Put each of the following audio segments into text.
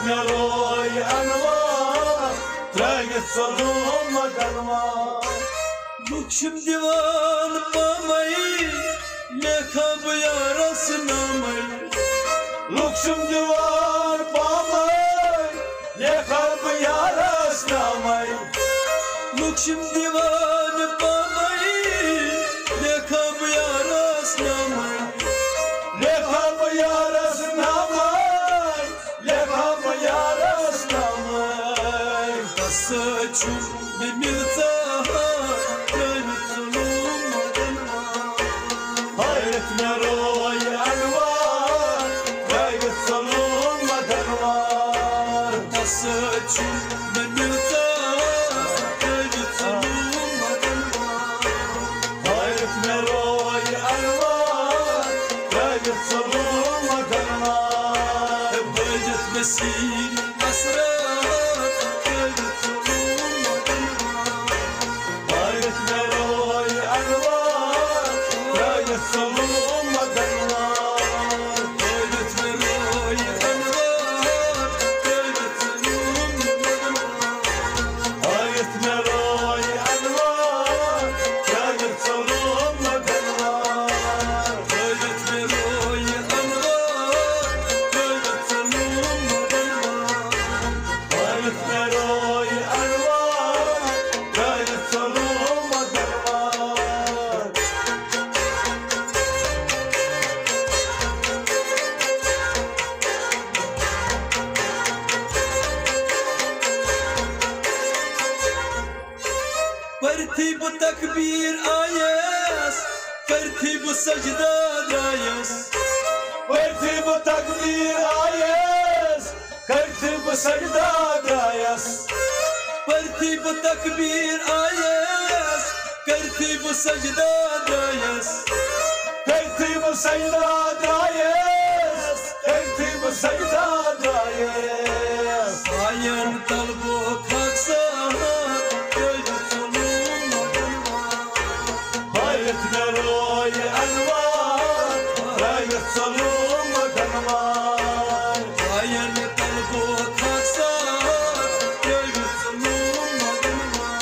مروي أنوار تراجت صلوم مدرما بكشم ديوان بامي لكب يا رسنامي لكشم ديوان بامي لكب يا رسنامي لكشم ديوان بامي لكب يا رسنامي لكب يا رسنامي لكب يا رسنامي قصتشم بملتها كانت ظلوم مدنها هايت مروي أنوار تراجت صلوم مدرما قصتشم بملتها كانت ظلوم مدنها هايت مروي أنوار تراجت صلوم مدرما بجت مسير أسرار كانت ظلوم مدنها هايت مروي أنوار تراجت صلوم مدرما كانت مروي أنوار كانت ظلوم مدنها هايت مروي أنوار تراجت صلوم مدرما كانت مروي أنوار كانت ظلوم مدنها هايت مروي أنوار تراجت صلوم مدرما برتي بتكبير آيس كرتي بسجدة دايس وارتب تكبير آيس كرتب سجدة دايس برتي بتكبير آيس كرتي بسجدة دايس كرتب سجدة دايس كرتب سجدة دايس عين قلبك هكسار كيف ظلوم مدنها هايت مروي أنوار رايت صلوم مدرمان عين قلبك هكسار كيف ظلوم مدنها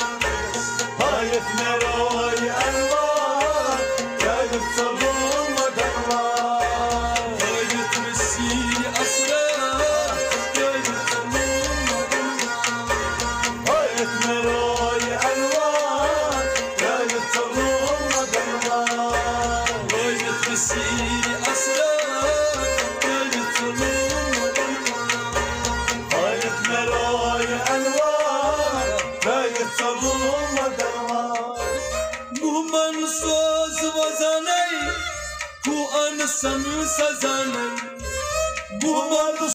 هايت مروي أنوار رايت صلوم مدرمان هايت مسير أسرار كيف ظلوم مدنها هايت مروي أنوار رايت صلوم مدرمان هايت مسير أسرار كيف ظلوم مدنها هايت مروي أنوار رايت صلوم مدرمان بومن سوز وزني كو أنسم سزني بومن